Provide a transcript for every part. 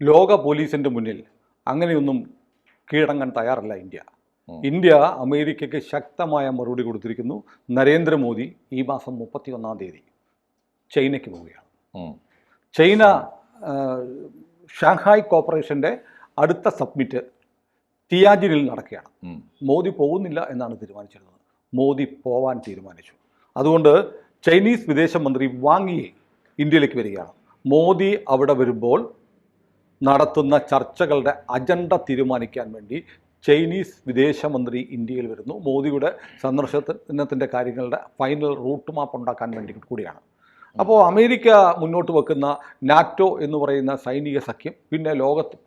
ലോക പോലീസിൻ്റെ മുന്നിൽ അങ്ങനെയൊന്നും കീഴടങ്ങാൻ തയ്യാറല്ല ഇന്ത്യ. ഇന്ത്യ അമേരിക്കയ്ക്ക് ശക്തമായ മറുപടി കൊടുത്തിരിക്കുന്നു. നരേന്ദ്രമോദി ഈ മാസം 31 ചൈനയ്ക്ക് പോവുകയാണ്. ചൈന ഷാങ്ഹായ് കോർപ്പറേഷൻ്റെ അടുത്ത സബ്മിറ്റ് തിയാജിനിൽ നടക്കുകയാണ്. മോദി പോകുന്നില്ല എന്നാണ് തീരുമാനിച്ചിരുന്നത്. മോദി പോവാൻ തീരുമാനിച്ചു. അതുകൊണ്ട് ചൈനീസ് വിദേശമന്ത്രി വാങ് യി ഇന്ത്യയിലേക്ക് വരികയാണ്. മോദി അവിടെ വരുമ്പോൾ നടത്തുന്ന ചർച്ചകളുടെ അജണ്ട തീരുമാനിക്കാൻ വേണ്ടി ചൈനീസ് വിദേശമന്ത്രി ഇന്ത്യയിൽ വരുന്നു. മോദിയുടെ സന്ദർശനത്തിൻ്റെ കാര്യങ്ങളുടെ ഫൈനൽ റൂട്ട് മാപ്പ് ഉണ്ടാക്കാൻ വേണ്ടി കൂടിയാണ്. അപ്പോൾ അമേരിക്ക മുന്നോട്ട് വെക്കുന്ന നാറ്റോ എന്ന് പറയുന്ന സൈനിക സഖ്യം, പിന്നെ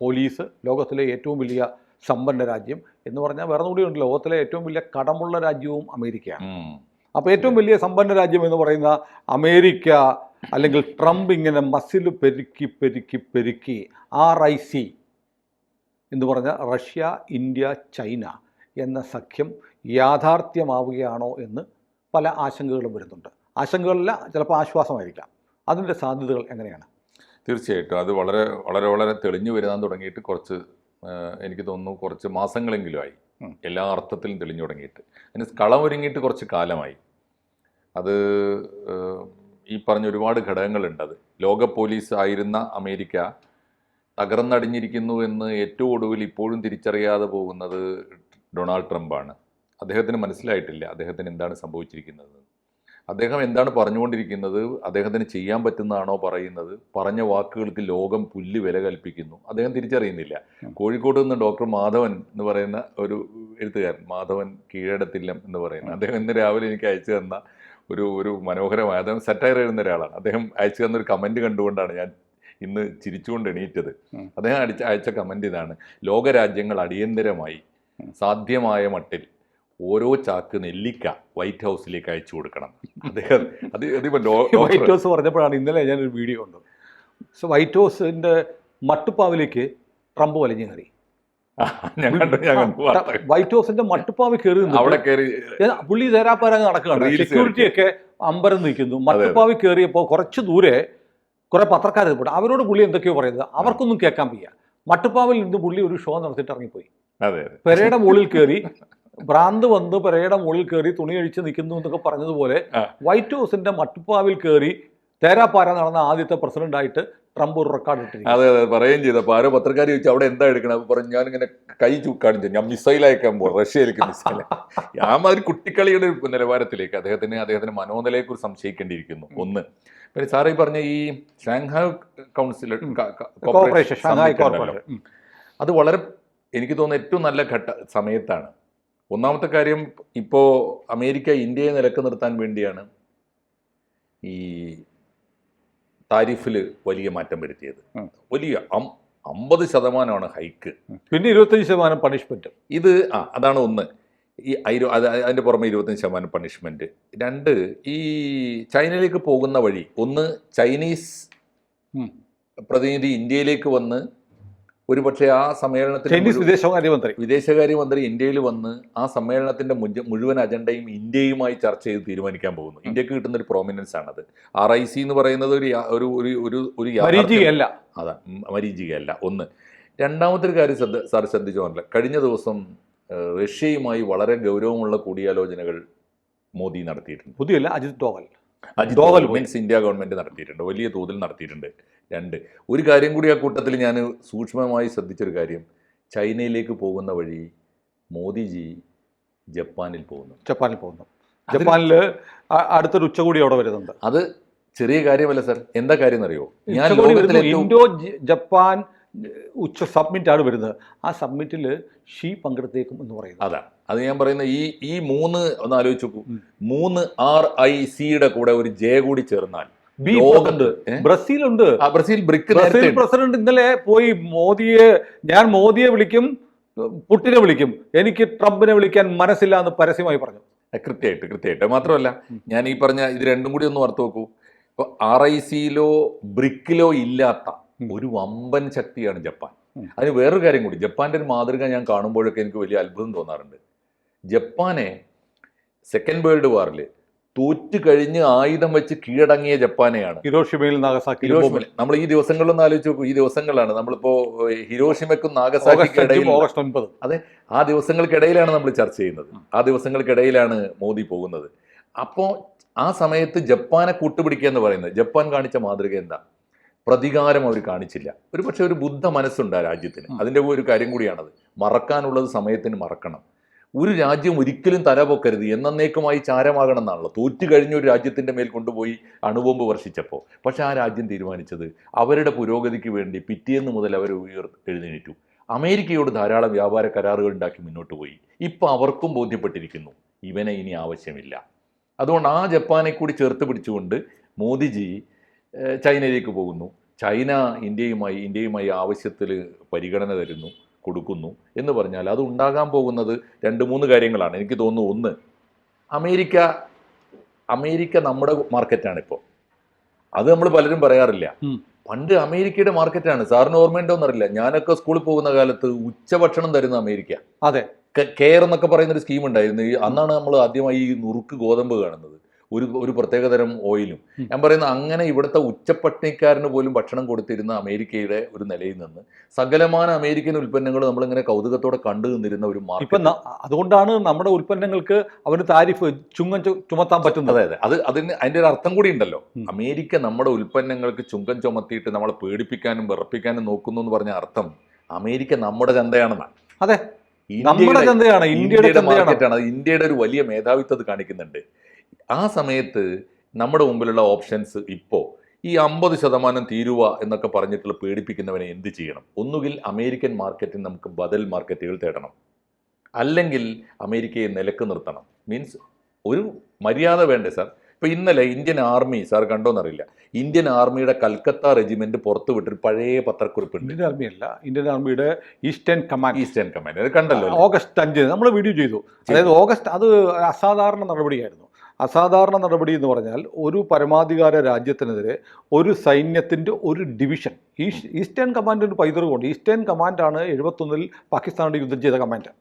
പോലീസ്, ലോകത്തിലെ ഏറ്റവും വലിയ സമ്പന്ന രാജ്യം എന്ന് പറഞ്ഞാൽ വേറെ കൂടിയുണ്ട്, ലോകത്തിലെ ഏറ്റവും വലിയ കടമുള്ള രാജ്യവും അമേരിക്കയാണ്. അപ്പോൾ ഏറ്റവും വലിയ സമ്പന്ന രാജ്യം എന്ന് പറയുന്ന അമേരിക്ക അല്ലെങ്കിൽ ട്രംപ് ഇങ്ങനെ മസിൽ പെരുക്കി RIC എന്ന് പറഞ്ഞാൽ റഷ്യ, ഇന്ത്യ, ചൈന എന്ന സഖ്യം യാഥാർത്ഥ്യമാവുകയാണോ എന്ന് പല ആശങ്കകളും വരുന്നുണ്ട്. ആശങ്കകളല്ല, ചിലപ്പോൾ ആശ്വാസമായിരിക്കാം. അതിൻ്റെ സാധ്യതകൾ എങ്ങനെയാണ്? തീർച്ചയായിട്ടും അത് വളരെ വളരെ വളരെ തെളിഞ്ഞു വരാൻ തുടങ്ങിയിട്ട് എനിക്ക് തോന്നുന്നു കുറച്ച് മാസങ്ങളെങ്കിലും ആയി. എല്ലാ അർത്ഥത്തിലും തെളിഞ്ഞു തുടങ്ങിയിട്ട്. അതിന് കളമൊരുങ്ങിയിട്ട് കുറച്ച് കാലമായി. അത് ഈ പറഞ്ഞ ഒരുപാട് ഘടകങ്ങളുണ്ട്. അത് ലോക പോലീസ് ആയിരുന്ന അമേരിക്ക തകർന്നടിഞ്ഞിരിക്കുന്നു എന്ന് ഏറ്റവും ഒടുവിൽ ഇപ്പോഴും തിരിച്ചറിയാതെ പോകുന്നത് ഡൊണാൾഡ് ട്രംപാണ്. അദ്ദേഹത്തിന് മനസ്സിലായിട്ടില്ല അദ്ദേഹത്തിന് എന്താണ് സംഭവിച്ചിരിക്കുന്നത്. അദ്ദേഹം എന്താണ് പറഞ്ഞുകൊണ്ടിരിക്കുന്നത്, അദ്ദേഹത്തിന് ചെയ്യാൻ പറ്റുന്നതാണോ പറയുന്നത്, പറഞ്ഞ വാക്കുകൾക്ക് ലോകം പുല്ല് വില കൽപ്പിക്കുന്നു, അദ്ദേഹം തിരിച്ചറിയുന്നില്ല. കോഴിക്കോട് നിന്ന് ഡോക്ടർ മാധവൻ എന്ന് പറയുന്ന ഒരു എഴുത്തുകാരൻ, മാധവൻ കീഴടത്തില്ലം എന്ന് പറയുന്ന, അദ്ദേഹം ഇന്ന് രാവിലെ എനിക്ക് അയച്ചു തന്ന ഒരു മനോഹരമായ, അദ്ദേഹം സറ്റയർ എഴുതുന്ന ഒരാളാണ്. അദ്ദേഹം അയച്ചു തന്നൊരു കമൻറ്റ് കണ്ടുകൊണ്ടാണ് ഞാൻ ഇന്ന് ചിരിച്ചുകൊണ്ട് എണീറ്റത്. അദ്ദേഹം അയച്ച കമൻറ്റ് ഇതാണ്: ലോകരാജ്യങ്ങൾ അടിയന്തരമായി സാധ്യമായ മട്ടിൽ ഓരോ ചാക്ക് നെല്ലിക്ക വൈറ്റ് ഹൗസിലേക്ക് അയച്ചു കൊടുക്കണം. അദ്ദേഹം വൈറ്റ് ഹൗസ് പറഞ്ഞപ്പോഴാണ് ഇന്നലെ ഞാനൊരു വീഡിയോ ഉണ്ട്. വൈറ്റ് ഹൗസിൻ്റെ മട്ടുപ്പാവിലേക്ക് ട്രംപ് വലിഞ്ഞു കയറി. വൈറ്റ് ഹൗസിന്റെ മട്ടുപ്പാവ് കയറി അവിടെ കയറി പുള്ളി തേരാപ്പാരങ്ങ് നടക്കുകയാണ്. സെക്യൂരിറ്റി ഒക്കെ അമ്പരം നിൽക്കുന്നു. മട്ടുപ്പാവ് കയറിയപ്പോൾ കുറച്ച് ദൂരെ കുറെ പത്രക്കാർ എത്തിപ്പെട്ടു. അവരോട് പുള്ളി എന്തൊക്കെയോ പറയുന്നത് അവർക്കൊന്നും കേൾക്കാൻ വയ്യ. മട്ടുപ്പാവിൽ നിന്ന് പുള്ളി ഒരു ഷോ നടത്തിയിട്ട് ഇറങ്ങിപ്പോയി. പെരയുടെ മുകളിൽ കയറി ഭ്രാന്ത് വന്ന് പെരയുടെ മുകളിൽ കയറി തുണി അഴിച്ച് നിൽക്കുന്നു എന്നൊക്കെ പറഞ്ഞതുപോലെ വൈറ്റ് ഹൗസിന്റെ മട്ടുപ്പാവിൽ കയറി തേരാപ്പാര നടന്ന ആദ്യത്തെ പ്രസിഡന്റായിട്ട് ട്രംപ് ഒരു റെക്കോർഡ് ഇട്ടിരിക്കും. അതെ അതെ, പറയുകയും ചെയ്തു. അപ്പോൾ ആരോ പത്രക്കാർ ചോദിച്ചു അവിടെ എന്താ എടുക്കണം. അപ്പോൾ പറഞ്ഞു ഞാനിങ്ങനെ കൈ കാണിച്ചു, ഞാൻ മിസൈൽ അയക്കാൻ പോകും, റഷ്യയിലേക്ക് മിസൈൽ. ആ മാതിരി കുട്ടിക്കളിയുടെ നിലവാരത്തിലേക്ക് അദ്ദേഹത്തിന് മനോനിലയെക്കുറിച്ച് സംശയിക്കേണ്ടിയിരിക്കുന്നു. ഒന്ന്, പിന്നെ സാറ് ഈ പറഞ്ഞ ഈ ഷാങ്ഹായ് കൗൺസിൽ കോർപ്പറേഷൻ, അത് വളരെ എനിക്ക് തോന്നുന്നു ഏറ്റവും നല്ല സമയത്താണ്. ഒന്നാമത്തെ കാര്യം, ഇപ്പോൾ അമേരിക്ക ഇന്ത്യയെ നിലക്ക് നിർത്താൻ വേണ്ടിയാണ് ഈ താരിഫിൽ വലിയ മാറ്റം വരുത്തിയത്. വലിയ 50% ഹൈക്ക്, പിന്നെ 25% പണിഷ്മെന്റ്. ഇത് അതാണ് ഒന്ന്. ഈ അതിൻ്റെ പുറമെ 25% പണിഷ്മെന്റ്. രണ്ട്, ഈ ചൈനയിലേക്ക് പോകുന്ന വഴി, ഒന്ന് ചൈനീസ് പ്രതിനിധി ഇന്ത്യയിലേക്ക് വന്ന് ഒരുപക്ഷെ ആ സമ്മേളനത്തിൽ വിദേശകാര്യമന്ത്രി ഇന്ത്യയിൽ വന്ന് ആ സമ്മേളനത്തിന്റെ മുഴുവൻ അജണ്ടയും ഇന്ത്യയുമായി ചർച്ച ചെയ്ത് തീരുമാനിക്കാൻ പോകുന്നു. ഇന്ത്യക്ക് കിട്ടുന്ന ഒരു പ്രോമിനൻസ് ആണത്. RIC എന്ന് പറയുന്നത് മരീചികയല്ല. ഒന്ന്. രണ്ടാമത്തെ ഒരു കാര്യം സാർ ശ്രദ്ധിച്ചു പറഞ്ഞില്ല, കഴിഞ്ഞ ദിവസം റഷ്യയുമായി വളരെ ഗൗരവമുള്ള കൂടിയാലോചനകൾ മോദി നടത്തിയിട്ടുണ്ട്. പുതിയല്ല, Ajit Doval means India government നടത്തിയിട്ടുണ്ട്, വലിയ തോതിൽ നടത്തിയിട്ടുണ്ട്. രണ്ട്, ഒരു കാര്യം കൂടി ആ കൂട്ടത്തിൽ ഞാൻ സൂക്ഷ്മമായി ശ്രദ്ധിച്ചൊരു കാര്യം, ചൈനയിലേക്ക് പോകുന്ന വഴി മോദിജി ജപ്പാനിൽ പോകുന്നു. ജപ്പാനിൽ അടുത്തൊരു ഉച്ചകോടി അവിടെ വരുന്നുണ്ട്. അത് ചെറിയ കാര്യമല്ല സാർ. എന്താ കാര്യം എന്നറിയോ? ഇൻഡോ ജപ്പാൻ സബ്മിറ്റാണ് വരുന്നത്. ആ സബ്മിറ്റിൽ ഷീ പങ്കെടുത്തേക്കും എന്ന് പറയുന്നത്. അതാ അത് ഞാൻ പറയുന്ന ഈ മൂന്ന് ഒന്ന് ആലോചിച്ച് നോക്കൂ. 3 RICയുടെ കൂടെ ഒരു ജെ കൂടി ചേർന്നാൽ ബ്രസീലുണ്ട്. ബ്രസീൽ പ്രസിഡന്റ് ഇന്നലെ പോയി മോദിയെ വിളിക്കും, പുട്ടിനെ വിളിക്കും, എനിക്ക് ട്രംപിനെ വിളിക്കാൻ മനസ്സില്ല എന്ന് പരസ്യമായി പറഞ്ഞു. കൃത്യമായിട്ട് മാത്രമല്ല, ഞാൻ ഈ പറഞ്ഞ ഇത് രണ്ടും കൂടി ഒന്ന് ഓർത്ത് നോക്കൂ. ഇപ്പൊ RICയിലോ ബ്രിക്കിലോ ഇല്ലാത്ത ഒരു വമ്പൻ ശക്തിയാണ് ജപ്പാൻ. അതിന് വേറൊരു കാര്യം കൂടി, ജപ്പാന്റെ ഒരു മാതൃക ഞാൻ കാണുമ്പോഴൊക്കെ എനിക്ക് വലിയ അത്ഭുതം തോന്നാറുണ്ട്. ജപ്പാനെ സെക്കൻഡ് വേൾഡ് വാറിൽ തോറ്റു കഴിഞ്ഞ് ആയുധം വെച്ച് കീഴടങ്ങിയ ജപ്പാനെയാണ്. ഹിരോഷിമയിൽ നാഗസാക്കിയിലും ഹിരോഷിമയിൽ നമ്മൾ ഈ ദിവസങ്ങളിലൊന്നും ആലോചിച്ച് നോക്കൂ. ഈ ദിവസങ്ങളിലാണ് നമ്മളിപ്പോ ഹിരോഷിമയ്ക്കും നാഗസാക്കിക്കും ഇടയിൽ, ഓഗസ്റ്റ് 9. അതെ, ആ ദിവസങ്ങൾക്കിടയിലാണ് നമ്മൾ ചർച്ച ചെയ്യുന്നത്. ആ ദിവസങ്ങൾക്കിടയിലാണ് മോദി പോകുന്നത്. അപ്പോൾ ആ സമയത്ത് ജപ്പാനെ കൂട്ടുപിടിക്കുക എന്ന് പറയുന്നത്, ജപ്പാൻ കാണിച്ച മാതൃക എന്താ? പ്രതികാരം അവർ കാണിച്ചില്ല. ഒരു പക്ഷേ ഒരു ബുദ്ധ മനസ്സുണ്ട് ആ രാജ്യത്തിന്. അതിൻ്റെ ഒരു കാര്യം കൂടിയാണത്. മറക്കാനുള്ളത് സമയത്തിന് മറക്കണം. ഒരു രാജ്യം ഒരിക്കലും തലപൊക്കരുത്, എന്നേക്കുമായി ചാരമാകണം എന്നാണല്ലോ. തോറ്റു കഴിഞ്ഞ ഒരു രാജ്യത്തിൻ്റെ മേൽ കൊണ്ടുപോയി അണുബോംബ് വർഷിച്ചപ്പോൾ. പക്ഷേ ആ രാജ്യം തീരുമാനിച്ചത് അവരുടെ പുരോഗതിക്ക് വേണ്ടി പിറ്റേന്ന് മുതൽ അവർ എഴുന്നേറ്റു. അമേരിക്കയോട് ധാരാളം വ്യാപാര കരാറുകൾ ഉണ്ടാക്കി മുന്നോട്ട് പോയി. ഇപ്പോൾ അവർക്കും ബോധ്യപ്പെട്ടിരിക്കുന്നു ഇവനെ ഇനി ആവശ്യമില്ല. അതുകൊണ്ട് ആ ജപ്പാനെ കൂടി ചേർത്ത് പിടിച്ചുകൊണ്ട് മോദിജി ചൈനയിലേക്ക് പോകുന്നു. ചൈന ഇന്ത്യയുമായി ആവശ്യത്തിൽ പരിഗണന കൊടുക്കുന്നു എന്ന് പറഞ്ഞാൽ അത് ഉണ്ടാകാൻ പോകുന്നത് 2-3 കാര്യങ്ങളാണ് എനിക്ക് തോന്നുന്നു. ഒന്ന്, അമേരിക്ക നമ്മുടെ മാർക്കറ്റാണ് ഇപ്പോൾ. അത് നമ്മൾ പലരും പറയാറില്ല. പണ്ട് അമേരിക്കയുടെ മാർക്കറ്റാണ്. സാറിന് ഓർമ്മയുണ്ടോന്നറിയില്ല, ഞാനൊക്കെ സ്കൂളിൽ പോകുന്ന കാലത്ത് ഉച്ചഭക്ഷണം തരുന്ന അമേരിക്ക. അതെ, കെയർ എന്നൊക്കെ പറയുന്നൊരു സ്കീം ഉണ്ടായിരുന്നു. അന്നാണ് നമ്മൾ ആദ്യമായി ഈ നുറുക്ക് ഗോതമ്പ് കാണുന്നത്, ഒരു പ്രത്യേകതരം ഓയിലും. ഞാൻ പറയുന്നത് അങ്ങനെ ഇവിടുത്തെ ഉച്ചപ്പട്ടിണിക്കാരന് പോലും ഭക്ഷണം കൊടുത്തിരുന്ന അമേരിക്കയുടെ ഒരു നിലയിൽ നിന്ന് സകലമാന അമേരിക്കൻ ഉൽപ്പന്നങ്ങൾ നമ്മളിങ്ങനെ കൗതുകത്തോടെ കണ്ടു നിന്നിരുന്ന ഒരു മാർക്കറ്റ്. അതുകൊണ്ടാണ് നമ്മുടെ ഉൽപ്പന്നങ്ങൾക്ക് അവന് താരിഫ് ചുമത്താൻ പറ്റുന്നത്. അതെ, അതിന്റെ ഒരു അർത്ഥം കൂടി ഉണ്ടല്ലോ. അമേരിക്ക നമ്മുടെ ഉൽപ്പന്നങ്ങൾക്ക് ചുങ്കം ചുമത്തിയിട്ട് നമ്മളെ പേടിപ്പിക്കാനും വിറപ്പിക്കാനും നോക്കുന്നു എന്ന് പറഞ്ഞ അർത്ഥം അമേരിക്ക നമ്മുടെ ചന്തയാണെന്നാണ്. അതെ, നമ്മുടെ ചന്തയാണ്, ഇന്ത്യയുടെ മാർക്കറ്റാണ്. അത് ഇന്ത്യയുടെ ഒരു വലിയ മേധാവിത്വം കാണിക്കുന്നുണ്ട്. ആ സമയത്ത് നമ്മുടെ മുമ്പിലുള്ള ഓപ്ഷൻസ് ഇപ്പോൾ ഈ 50% തീരുവ എന്നൊക്കെ പറഞ്ഞിട്ടുള്ള പേടിപ്പിക്കുന്നവനെ എന്ത് ചെയ്യണം? ഒന്നുകിൽ അമേരിക്കൻ മാർക്കറ്റിൽ നമുക്ക് ബദൽ മാർക്കറ്റുകൾ തേടണം, അല്ലെങ്കിൽ അമേരിക്കയെ നിലക്ക് നിർത്തണം. മീൻസ് ഒരു മര്യാദ വേണ്ടേ സാർ? ഇപ്പോൾ ഇന്നലെ ഇന്ത്യൻ ആർമി, സാർ കണ്ടോന്നറിയില്ല, ഇന്ത്യൻ ആർമിയുടെ കൽക്കത്ത റെജിമെന്റ് പുറത്തു വിട്ടൊരു പഴയ പത്രക്കുറിപ്പുണ്ട്. ഇന്ത്യൻ ആർമി അല്ല, ഇന്ത്യൻ ആർമിയുടെ ഈസ്റ്റേൺ കമാൻഡ്. അത് കണ്ടല്ലോ, ഓഗസ്റ്റ് 5 നമ്മൾ വീഡിയോ ചെയ്തു. അതായത് ഓഗസ്റ്റ്, അത് അസാധാരണ നടപടിയായിരുന്നു. അസാധാരണ നടപടി എന്ന് പറഞ്ഞാൽ ഒരു പരമാധികാര രാജ്യത്തിനെതിരെ ഒരു സൈന്യത്തിൻ്റെ ഒരു ഡിവിഷൻ, ഈസ്റ്റേൺ കമാൻഡിന് പൈതൃകമുണ്ട്. ഈസ്റ്റേൺ കമാൻഡാണ് 71-ൽ പാകിസ്ഥാനോട് യുദ്ധം ചെയ്ത കമാൻഡ്.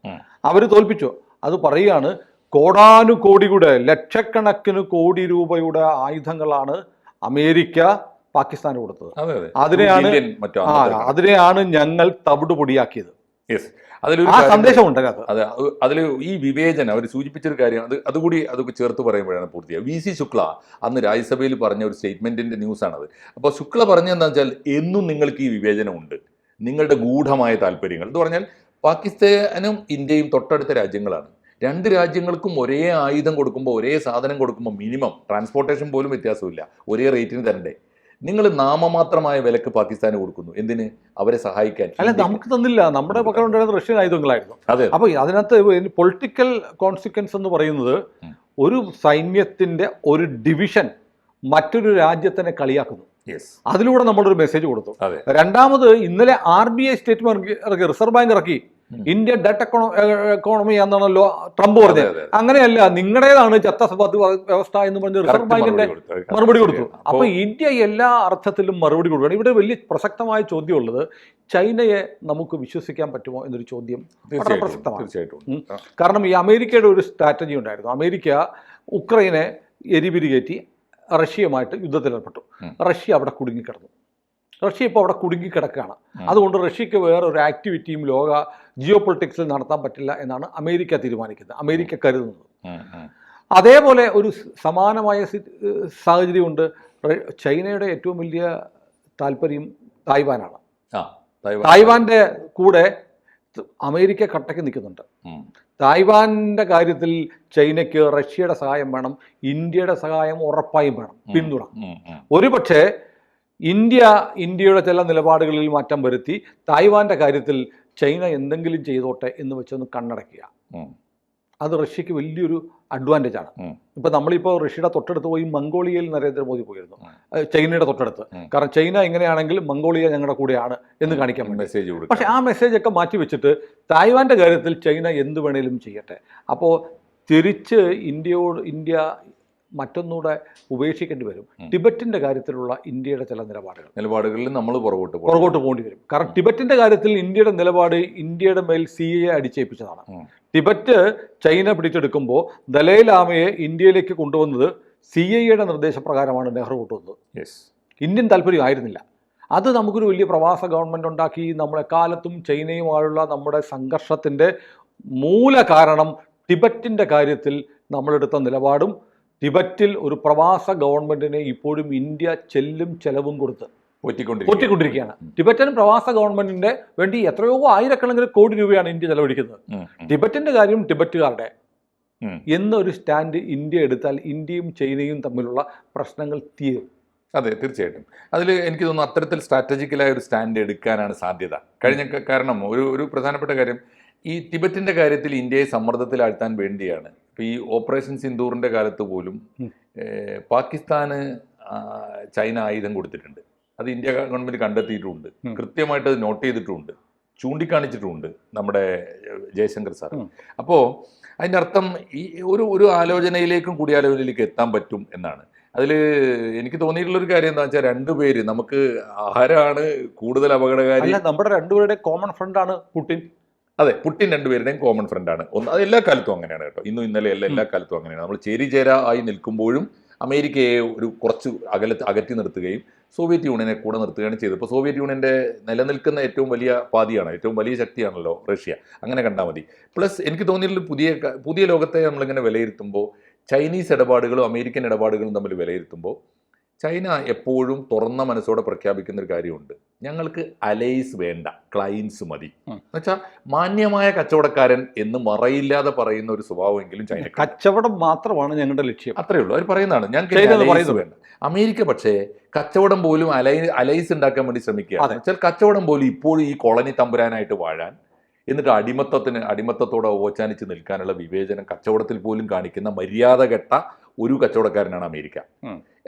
അവർ തോൽപ്പിച്ചു. അത് പറയുകയാണ്, കോടാനുകോടിയുടെ ലക്ഷക്കണക്കിന് കോടി രൂപയുടെ ആയുധങ്ങളാണ് അമേരിക്ക പാകിസ്ഥാന് കൊടുത്തത്. അതിനെയാണ് ഞങ്ങൾ തവിട് പൊടിയാക്കിയത്. അതിലൊരു സന്ദേശമുണ്ട്. അതിൽ ഈ വിവേചനം അവർ സൂചിപ്പിച്ചൊരു കാര്യം, അതുകൂടി ചേർത്ത് പറയുമ്പോഴാണ് പൂർത്തിയായി. VC ശുക്ല അന്ന് രാജ്യസഭയിൽ പറഞ്ഞ ഒരു സ്റ്റേറ്റ്മെന്റിന്റെ ന്യൂസാണത്. അപ്പോൾ ശുക്ല പറഞ്ഞെന്താ വെച്ചാൽ, എന്നും നിങ്ങൾക്ക് ഈ വിവേചനമുണ്ട്, നിങ്ങളുടെ ഗൂഢമായ താല്പര്യങ്ങൾ എന്ന് പറഞ്ഞാൽ പാകിസ്ഥാനും ഇന്ത്യയും തൊട്ടടുത്ത രാജ്യങ്ങളാണ്. 2 രാജ്യങ്ങൾക്കും ഒരേ ആയുധം കൊടുക്കുമ്പോൾ, ഒരേ സാധനം കൊടുക്കുമ്പോൾ മിനിമം ട്രാൻസ്പോർട്ടേഷൻ പോലും വ്യത്യാസമില്ല, ഒരേ റേറ്റിന് തരണ്ടേ? നിങ്ങൾ നാമമാത്രമായ വിലക്ക് പാകിസ്ഥാന് കൊടുക്കുന്നു. എന്തിന്? അവരെ സഹായിക്കാൻ. അല്ല, നമുക്ക് തന്നില്ല. നമ്മുടെ പക്കലുണ്ടായിരുന്ന റഷ്യൻ ആയുധങ്ങളായിരുന്നു. അതെ. അപ്പോൾ അതിനകത്ത് പൊളിറ്റിക്കൽ കോൺസിക്വൻസ് എന്ന് പറയുന്നത്, ഒരു സൈന്യത്തിന്റെ ഒരു ഡിവിഷൻ മറ്റൊരു രാജ്യത്തിനെ കളിയാക്കുന്നു. അതിലൂടെ നമ്മളൊരു മെസ്സേജ് കൊടുത്തു. രണ്ടാമത്, ഇന്നലെ RBI സ്റ്റേറ്റ്മെന്റ് ഇറക്കി, റിസർവ് ബാങ്ക് ഇറക്കി, ഇന്ത്യ ഡെറ്റ് എക്കോണമി എന്നാണല്ലോ ട്രംപ് പറഞ്ഞത്. അങ്ങനെയല്ല, നിങ്ങളുടേതാണ് ചത്തസമ്പത്ത് വ്യവസ്ഥ എന്ന് പറഞ്ഞ് റിസർവ് ബാങ്കിന്റെ മറുപടി കൊടുത്തു. അപ്പൊ ഇന്ത്യ എല്ലാ അർത്ഥത്തിലും മറുപടി കൊടുക്കണം. ഇവിടെ വലിയ പ്രസക്തമായ ചോദ്യം ഉള്ളത്, ചൈനയെ നമുക്ക് വിശ്വസിക്കാൻ പറ്റുമോ എന്നൊരു ചോദ്യം വളരെ പ്രസക്തമാണ്. കാരണം ഈ അമേരിക്കയുടെ ഒരു സ്ട്രാറ്റജി ഉണ്ടായിരുന്നു. അമേരിക്ക ഉക്രൈനെ എരിപിരി കയറ്റി റഷ്യയുമായിട്ട് യുദ്ധത്തിലേർപ്പെട്ടു. റഷ്യ അവിടെ കുടുങ്ങിക്കിടന്നു. റഷ്യ ഇപ്പോൾ അവിടെ കുടുങ്ങിക്കിടക്കുകയാണ്. അതുകൊണ്ട് റഷ്യക്ക് വേറൊരു ആക്ടിവിറ്റിയും ലോക ജിയോ പൊളിറ്റിക്സിൽ നടത്താൻ പറ്റില്ല എന്നാണ് അമേരിക്ക തീരുമാനിക്കുന്നത്, അമേരിക്ക കരുതുന്നത്. അതേപോലെ ഒരു സമാനമായ സാഹചര്യമുണ്ട്. ചൈനയുടെ ഏറ്റവും വലിയ താല്പര്യം തായ്വാനാണ്. തായ്വാന്റെ കൂടെ അമേരിക്ക കട്ടയ്ക്ക് നിൽക്കുന്നുണ്ട്. തായ്വാന്റെ കാര്യത്തിൽ ചൈനയ്ക്ക് റഷ്യയുടെ സഹായം വേണം, ഇന്ത്യയുടെ സഹായം ഉറപ്പായും വേണം, പിന്തുണ. ഒരുപക്ഷെ ഇന്ത്യയുടെ ചില നിലപാടുകളിൽ മാറ്റം വരുത്തി തായ്വാന്റെ കാര്യത്തിൽ ചൈന എന്തെങ്കിലും ചെയ്തോട്ടെ എന്ന് വെച്ചൊന്ന് കണ്ണടക്കുക. അത് റഷ്യക്ക് വലിയൊരു അഡ്വാൻറ്റേജ് ആണ്. ഇപ്പം നമ്മളിപ്പോൾ റഷ്യയുടെ തൊട്ടടുത്ത് പോയി മംഗോളിയയിൽ നരേന്ദ്രമോദി പോയിരുന്നു, ചൈനയുടെ തൊട്ടടുത്ത്. കാരണം ചൈന ഇങ്ങനെയാണെങ്കിൽ മംഗോളിയ ഞങ്ങളുടെ കൂടെയാണ് എന്ന് കാണിക്കാൻ മെസ്സേജ്. പക്ഷേ ആ മെസ്സേജൊക്കെ മാറ്റി വെച്ചിട്ട് തായ്വാന്റെ കാര്യത്തിൽ ചൈന എന്ത് വേണേലും ചെയ്യട്ടെ. അപ്പോൾ തിരിച്ച് ഇന്ത്യ മറ്റൊന്നുകൂടെ ഉപേക്ഷിക്കേണ്ടി വരും. ടിബറ്റിൻ്റെ കാര്യത്തിലുള്ള ഇന്ത്യയുടെ ചില നിലപാടുകളിൽ നമ്മൾ പുറകോട്ട് പോകേണ്ടി വരും. കാരണം ടിബറ്റിൻ്റെ കാര്യത്തിൽ ഇന്ത്യയുടെ നിലപാട് ഇന്ത്യയുടെ മേൽ CAA അടിച്ചേൽപ്പിച്ചതാണ്. ടിബറ്റ് ചൈന പിടിച്ചെടുക്കുമ്പോൾ ദലൈലാമയെ ഇന്ത്യയിലേക്ക് കൊണ്ടുവന്നത് CAAയുടെ നിർദ്ദേശപ്രകാരമാണ് നെഹ്റു കൊണ്ടുവന്നത്. ഇന്ത്യൻ താല്പര്യം ആയിരുന്നില്ല. അത് നമുക്കൊരു വലിയ പ്രവാസ ഗവൺമെൻറ് ഉണ്ടാക്കി. നമ്മളെക്കാലത്തും ചൈനയുമായുള്ള നമ്മുടെ സംഘർഷത്തിൻ്റെ മൂല കാരണം ടിബറ്റിൻ്റെ കാര്യത്തിൽ നമ്മളെടുത്ത നിലപാടും ടിബറ്റിൽ ഒരു പ്രവാസ ഗവൺമെൻറ്റിനെ ഇപ്പോഴും ഇന്ത്യ ചെലവും കൊടുത്ത് പോറ്റിക്കൊണ്ടിരിക്കുകയാണ്. ടിബറ്റൻ പ്രവാസ ഗവൺമെൻറ്റിൻ്റെ വേണ്ടി എത്രയോ ആയിരക്കണക്കിന് കോടി രൂപയാണ് ഇന്ത്യ ചെലവഴിക്കുന്നത്. ടിബറ്റിൻ്റെ കാര്യം ടിബറ്റുകാരുടെ എന്നൊരു സ്റ്റാൻഡ് ഇന്ത്യ എടുത്താൽ ഇന്ത്യയും ചൈനയും തമ്മിലുള്ള പ്രശ്നങ്ങൾ തീരും. അതെ, തീർച്ചയായിട്ടും. അതിൽ എനിക്ക് തോന്നുന്നു അത്തരത്തിൽ സ്ട്രാറ്റജിക്കലായ ഒരു സ്റ്റാൻഡ് എടുക്കാനാണ് സാധ്യത. കാരണം ഒരു പ്രധാനപ്പെട്ട കാര്യം, ഈ ടിബറ്റിൻ്റെ കാര്യത്തിൽ ഇന്ത്യയെ സമ്മർദ്ദത്തിലാഴ്ത്താൻ വേണ്ടിയാണ്. ഇപ്പോൾ ഈ ഓപ്പറേഷൻ സിന്ദൂറിൻ്റെ കാലത്ത് പോലും പാകിസ്ഥാന് ചൈന ആയുധം കൊടുത്തിട്ടുണ്ട്. അത് ഇന്ത്യ ഗവൺമെൻറ് കണ്ടെത്തിയിട്ടുമുണ്ട്, കൃത്യമായിട്ട് അത് നോട്ട് ചെയ്തിട്ടുമുണ്ട്, ചൂണ്ടിക്കാണിച്ചിട്ടുമുണ്ട് നമ്മുടെ ജയശങ്കർ സാർ. അപ്പോൾ അതിൻ്റെ അർത്ഥം ഈ ഒരു ആലോചനയിലേക്കും കൂടിയാലോചനയിലേക്ക് എത്താൻ പറ്റും എന്നാണ്. അതിൽ എനിക്ക് തോന്നിയിട്ടുള്ളൊരു കാര്യം എന്താ വെച്ചാൽ, രണ്ടുപേര് നമുക്ക് ആരാണ് കൂടുതൽ അപകടകാരി? നമ്മുടെ രണ്ടുപേരുടെ കോമൺ ഫ്രണ്ടാണ് പുടിൻ. അതെ, പുടിൻ രണ്ടുപേരുടെയും കോമൺ ഫ്രണ്ടാണ്. അത് എല്ലാ കാലത്തും അങ്ങനെയാണ് കേട്ടോ, ഇന്നും ഇന്നലെ എല്ലാ കാലത്തും അങ്ങനെയാണ്. നമ്മൾ ചേരിചേരാ ആയി നിൽക്കുമ്പോഴും അമേരിക്കയെ കുറച്ച് അകറ്റി നിർത്തുകയും സോവിയറ്റ് യൂണിയനെ കൂടെ നിർത്തുകയാണ് ചെയ്തത്. ഇപ്പോൾ സോവിയറ്റ് യൂണിയൻ്റെ നിലനിൽക്കുന്ന ഏറ്റവും വലിയ പാതിയാണ്, ഏറ്റവും വലിയ ശക്തിയാണല്ലോ റഷ്യ. അങ്ങനെ കണ്ടാൽ മതി. പ്ലസ് എനിക്ക് തോന്നിയിട്ടുള്ള പുതിയ ലോകത്തെ നമ്മളിങ്ങനെ വിലയിരുത്തുമ്പോൾ, ചൈനീസ് ഇടപാടുകളും അമേരിക്കൻ ഇടപാടുകളും തമ്മിൽ വിലയിരുത്തുമ്പോൾ, ചൈന എപ്പോഴും തുറന്ന മനസ്സോടെ പ്രഖ്യാപിക്കുന്ന ഒരു കാര്യമുണ്ട്: ഞങ്ങൾക്ക് അലൈസ് വേണ്ട, ക്ലയൻസ് മതി. എന്നുവെച്ചാൽ മാന്യമായ കച്ചവടക്കാരൻ എന്ന് മറയില്ലാതെ പറയുന്ന ഒരു സ്വഭാവമെങ്കിലും ചൈന. കച്ചവടം മാത്രമാണ് ഞങ്ങളുടെ ലക്ഷ്യം, അത്രയേ ഉള്ളൂ. അവർ പറയുന്നതാണ് ഞങ്ങൾക്ക് വേണ്ട. അമേരിക്ക പക്ഷേ കച്ചവടം പോലും അലൈസ് ഉണ്ടാക്കാൻ വേണ്ടി ശ്രമിക്കുകയാണ്. വെച്ചാൽ കച്ചവടം പോലും ഇപ്പോഴും ഈ കോളനി തമ്പുരാനായിട്ട് വാഴാൻ, എന്നിട്ട് അടിമത്തത്തോടെ ഓച്ചാനിച്ച് നിൽക്കാനുള്ള വിവേചനം കച്ചവടത്തിൽ പോലും കാണിക്കുന്ന മര്യാദ കെട്ട ഒരു കച്ചവടക്കാരനാണ് അമേരിക്ക.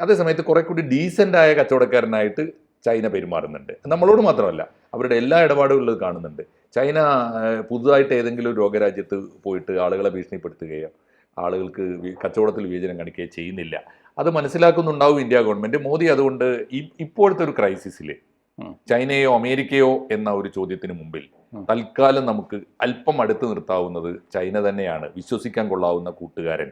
അതേസമയത്ത് കുറെ കൂടി ഡീസൻ്റായ കച്ചവടക്കാരനായിട്ട് ചൈന പെരുമാറുന്നുണ്ട്. നമ്മളോട് മാത്രമല്ല, അവരുടെ എല്ലാ ഇടപാടുകളിലും കാണുന്നുണ്ട്. ചൈന പുതുതായിട്ട് ഏതെങ്കിലും രോഗരാജ്യത്ത് പോയിട്ട് ആളുകളെ ഭീഷണിപ്പെടുത്തുകയോ ആളുകൾക്ക് കച്ചവടത്തിൽ വിവേചനം കാണിക്കുകയോ ചെയ്യുന്നില്ല. അത് മനസ്സിലാക്കുന്നുണ്ടാവും ഇന്ത്യ ഗവൺമെൻറ്. മോദി അതുകൊണ്ട് ഇപ്പോഴത്തെ ഒരു ക്രൈസിസിൽ ചൈനയോ അമേരിക്കയോ എന്ന ഒരു ചോദ്യത്തിന് മുമ്പിൽ തൽക്കാലം നമുക്ക് അല്പം അടുത്ത് നിർത്താവുന്നത് ചൈന തന്നെയാണ്, വിശ്വസിക്കാൻ കൊള്ളാവുന്ന കൂട്ടുകാരൻ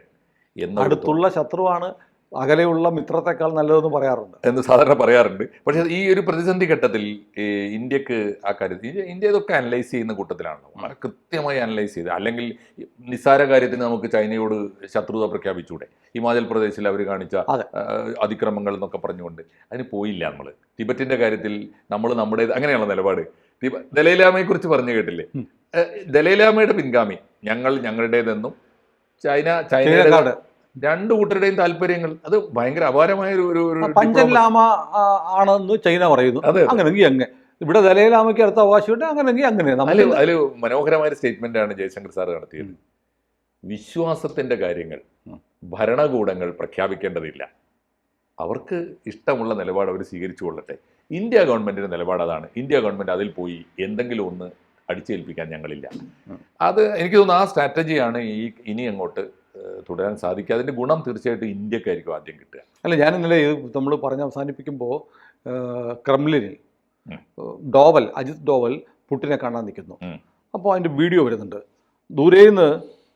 എന്ന. അടുത്തുള്ള ശത്രുവാണ് അകലെയുള്ള മിത്രത്തെക്കാൾ നല്ലതെന്ന് പറയാറുണ്ട്, എന്ന് സാധാരണ പറയാറുണ്ട്. പക്ഷേ ഈ ഒരു പ്രതിസന്ധി ഘട്ടത്തിൽ ഇന്ത്യക്ക് ആ കാര്യത്തിൽ ഇന്ത്യ ഇതൊക്കെ അനലൈസ് ചെയ്യുന്ന കൂട്ടത്തിലാണല്ലോ, വളരെ കൃത്യമായി അനലൈസ് ചെയ്ത്. അല്ലെങ്കിൽ നിസ്സാര കാര്യത്തിന് നമുക്ക് ചൈനയോട് ശത്രുത പ്രഖ്യാപിച്ചൂടെ? ഹിമാചൽ പ്രദേശിൽ അവർ കാണിച്ച അതിക്രമങ്ങൾ എന്നൊക്കെ പറഞ്ഞുകൊണ്ട് അതിന് പോയില്ല നമ്മൾ. ടിബറ്റിന്റെ കാര്യത്തിൽ നമ്മൾ നമ്മുടേത് അങ്ങനെയുള്ള നിലപാട്. ദലൈലാമയെ കുറിച്ച് പറഞ്ഞു കേട്ടില്ലേ? ദലൈലാമയുടെ പിൻഗാമി ഞങ്ങളുടേതെന്നും ചൈനയുടെ രണ്ടു കൂട്ടരുടെയും താല്പര്യങ്ങൾ, അത് ഭയങ്കര അപാരമായ ഒരു പഞ്ചൻ ലാമ ആണെന്ന് ചൈന പറയുന്നു. അങ്ങനെങ്കിൽ അങ്ങനെ ഇവിടെ ദലൈലാമയ്ക്ക് അടുത്ത അവകാശമുണ്ട്, അങ്ങനെങ്കിൽ അങ്ങനെ. അതിൽ മനോഹരമായ സ്റ്റേറ്റ്മെന്റ് ആണ് ജയശങ്കർ സാർ നടത്തിയത്. വിശ്വാസത്തിന്റെ കാര്യങ്ങൾ ഭരണകൂടങ്ങൾ പ്രഖ്യാപിക്കേണ്ടതില്ല, അവർക്ക് ഇഷ്ടമുള്ള നിലപാട് അവർ സ്വീകരിച്ചു കൊള്ളട്ടെ. ഇന്ത്യ ഗവൺമെന്റിന്റെ നിലപാട് അതാണ്. ഇന്ത്യ ഗവൺമെന്റ് അതിൽ പോയി എന്തെങ്കിലും ഒന്ന് അടിച്ചേൽപ്പിക്കാൻ ഞങ്ങളില്ല. അത് എനിക്ക് തോന്നുന്നു ആ സ്ട്രാറ്റജിയാണ് ഇനി അങ്ങോട്ട് തുടരാൻ സാധിക്കുക. അതിൻ്റെ ഗുണം തീർച്ചയായിട്ടും ഇന്ത്യക്കായിരിക്കും ആദ്യം കിട്ടുക. അല്ല, ഞാൻ ഇന്നലെ നമ്മൾ പറഞ്ഞ് അവസാനിപ്പിക്കുമ്പോൾ ക്രെംലിനിൽ അജിത് ഡോവൽ പുടിനെ കാണാൻ നിൽക്കുന്നു. അപ്പോൾ അതിൻ്റെ വീഡിയോ വരുന്നുണ്ട്. ദൂരേന്ന്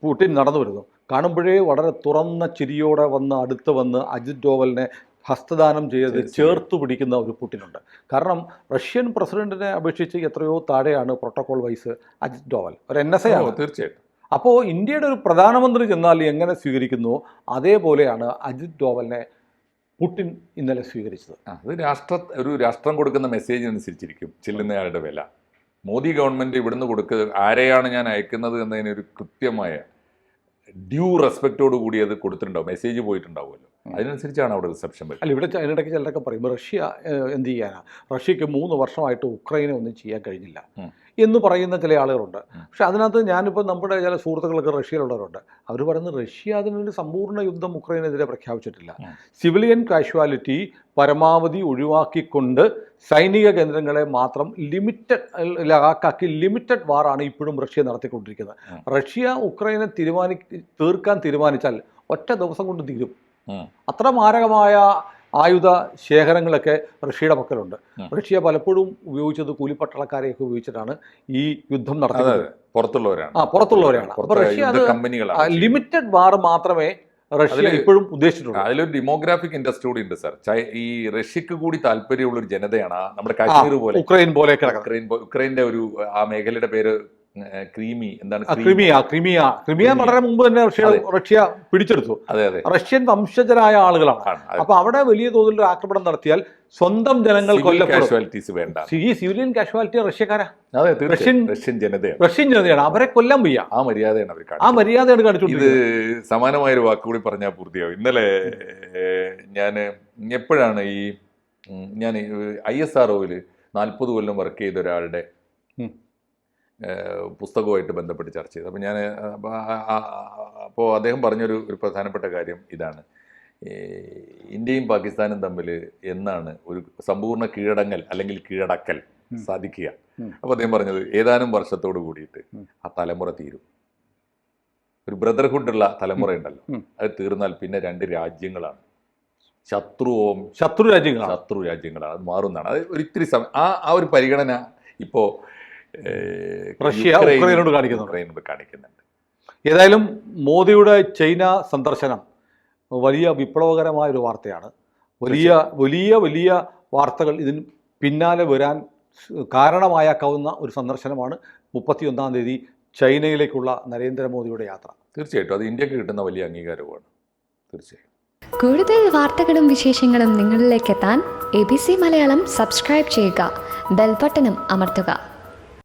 പുടിൻ നടന്നു വരുന്നു. കാണുമ്പോഴേ വളരെ തുറന്ന ചിരിയോടെ അടുത്ത് വന്ന് അജിത് ഡോവലിനെ ഹസ്തദാനം ചെയ്ത് ചേർത്ത് പിടിക്കുന്ന ഒരു പുടിനുണ്ട്. കാരണം റഷ്യൻ പ്രസിഡന്റിനെ അപേക്ഷിച്ച് എത്രയോ താഴെയാണ് പ്രോട്ടോകോൾ വൈസ് അജിത് ഡോവൽ, ഒരു NSA ആണ്. തീർച്ചയായിട്ടും. അപ്പോൾ ഇന്ത്യയുടെ ഒരു പ്രധാനമന്ത്രി ചെന്നാൽ എങ്ങനെ സ്വീകരിക്കുന്നുവോ അതേപോലെയാണ് അജിത് ഡോവലിനെ പുടിൻ ഇന്നലെ സ്വീകരിച്ചത്. അത് ഒരു രാഷ്ട്രം കൊടുക്കുന്ന മെസ്സേജ് അനുസരിച്ചിരിക്കും ചെല്ലുന്നയാളുടെ വില. മോദി ഗവൺമെൻറ് ഇവിടുന്ന് ആരെയാണ് ഞാൻ അയക്കുന്നത് എന്നതിനൊരു കൃത്യമായ ഡ്യൂ റെസ്പെക്റ്റോട് കൂടി അത് കൊടുത്തിട്ടുണ്ടാവും, മെസ്സേജ് പോയിട്ടുണ്ടാവുമല്ലോ. അതിനനുസരിച്ചാണ് അവിടെ റിസപ്ഷൻ വരുന്നത്. അല്ല, ഇവിടെ അതിനിടയ്ക്ക് ചിലരൊക്കെ പറയും റഷ്യ എന്ത് ചെയ്യാനാണ്, റഷ്യക്ക് 3 വർഷമായിട്ട് ഉക്രൈനെ ഒന്നും ചെയ്യാൻ കഴിഞ്ഞില്ല എന്ന് പറയുന്ന ചില ആളുകളുണ്ട്. പക്ഷെ അതിനകത്ത് ഞാനിപ്പോൾ നമ്മുടെ ചില സുഹൃത്തുക്കളൊക്കെ റഷ്യയിലുള്ളവരുണ്ട്. അവർ പറയുന്നത് റഷ്യ അതിനൊരു സമ്പൂർണ്ണ യുദ്ധം ഉക്രൈനെതിരെ പ്രഖ്യാപിച്ചിട്ടില്ല. സിവിലിയൻ കാഷ്വാലിറ്റി പരമാവധി ഒഴിവാക്കിക്കൊണ്ട് സൈനിക കേന്ദ്രങ്ങളെ മാത്രം ലിമിറ്റഡ് വാറാണ് ഇപ്പോഴും റഷ്യ നടത്തിക്കൊണ്ടിരിക്കുന്നത്. റഷ്യ ഉക്രൈനെ തീർക്കാൻ തീരുമാനിച്ചാൽ ഒറ്റ ദിവസം കൊണ്ട് തീരും. അത്ര മാരകമായ ആയുധ ശേഖരങ്ങളൊക്കെ റഷ്യയുടെ പക്കലുണ്ട്. റഷ്യ പലപ്പോഴും ഉപയോഗിച്ചത് കൂലിപ്പട്ടാളക്കാരെയൊക്കെ ഉപയോഗിച്ചിട്ടാണ് ഈ യുദ്ധം നടത്തുന്നത്. പുറത്തുള്ളവരാണ്. അപ്പോൾ റഷ്യ അത് ലിമിറ്റഡ് വാർ മാത്രമേ റഷ്യ ഇപ്പോഴും ഉദ്ദേശിച്ചിട്ടുള്ളൂ. അതിലൊരു ഡെമോഗ്രാഫിക് ഇൻഡസ്ട്രി കൂടി ഉണ്ട് സാർ. ഈ റഷ്യക്ക് കൂടി താല്പര്യമുള്ള ഒരു ജനതയാണ് നമ്മുടെ കാശ്മീർ പോലെ, ഉക്രൈൻ പോലെ. ഉക്രൈന്റെ ഒരു ആ മേഖലയുടെ പേര് ക്രിമിയ വളരെ മുമ്പ് തന്നെ റഷ്യ പിടിച്ചെടുത്തു. റഷ്യൻ വംശജരായ ആളുകളാണ്. അപ്പൊ അവിടെ വലിയ തോതിൽ ഒരു ആക്രമണം നടത്തിയാൽ സ്വന്തം ജനങ്ങൾ വേണ്ട. ഈ സിവിലിയൻ കാഷ്വാലിറ്റി റഷ്യക്കാരാ, റഷ്യൻ ജനതയാണ്. അവരെ കൊല്ലാൻ വയ്യ. ആ മര്യാദയാണ് കാണിച്ചു. ഇത് സമാനമായൊരു വാക്കുകൂടി പറഞ്ഞാൽ പൂർത്തിയാവും. ഇന്നലെ ഞാൻ എപ്പോഴാണ് ഞാൻ ISROയിൽ 40 കൊല്ലം വർക്ക് ചെയ്ത ഒരാളുടെ പുസ്തകവുമായിട്ട് ബന്ധപ്പെട്ട് ചർച്ച ചെയ്തു. അപ്പോൾ അദ്ദേഹം പറഞ്ഞൊരു പ്രധാനപ്പെട്ട കാര്യം ഇതാണ്: ഇന്ത്യയും പാകിസ്ഥാനും തമ്മിൽ എന്നാണ് ഒരു സമ്പൂർണ്ണ കീഴടങ്ങൽ അല്ലെങ്കിൽ കീഴടക്കൽ സാധിക്കുക? അപ്പോൾ അദ്ദേഹം പറഞ്ഞത് ഏതാനും വർഷത്തോട് കൂടിയിട്ട് ആ തലമുറ തീരും. ഒരു ബ്രദർഹുഡുള്ള തലമുറ ഉണ്ടല്ലോ, അത് തീർന്നാൽ പിന്നെ 2 രാജ്യങ്ങളാണ്, ശത്രു രാജ്യങ്ങളാണ്. അത് മാറുന്നതാണ്. അത് ഒരിത്തിരി സമയം ആ ഒരു പരിഗണന ഇപ്പോൾ റഷ്യ ഉക്രൈനോട് കാണിക്കുന്നുണ്ട്. ഏതായാലും മോദിയുടെ ചൈന സന്ദർശനം വലിയ വിപ്ലവകരമായ ഒരു വാർത്തയാണ്. വലിയ വാർത്തകൾ ഇതിന് പിന്നാലെ വരാൻ കാരണമായേക്കാവുന്ന ഒരു സന്ദർശനമാണ് 31-ാം തീയതി ചൈനയിലേക്കുള്ള നരേന്ദ്രമോദിയുടെ യാത്ര. തീർച്ചയായിട്ടും അത് ഇന്ത്യക്ക് കിട്ടുന്ന വലിയ അംഗീകാരമാണ്. തീർച്ചയായും കൂടുതൽ വാർത്തകളും വിശേഷങ്ങളും നിങ്ങളിലേക്ക് എത്താൻ ABC മലയാളം സബ്സ്ക്രൈബ് ചെയ്യുക, ബെൽ ബട്ടണും അമർത്തുക.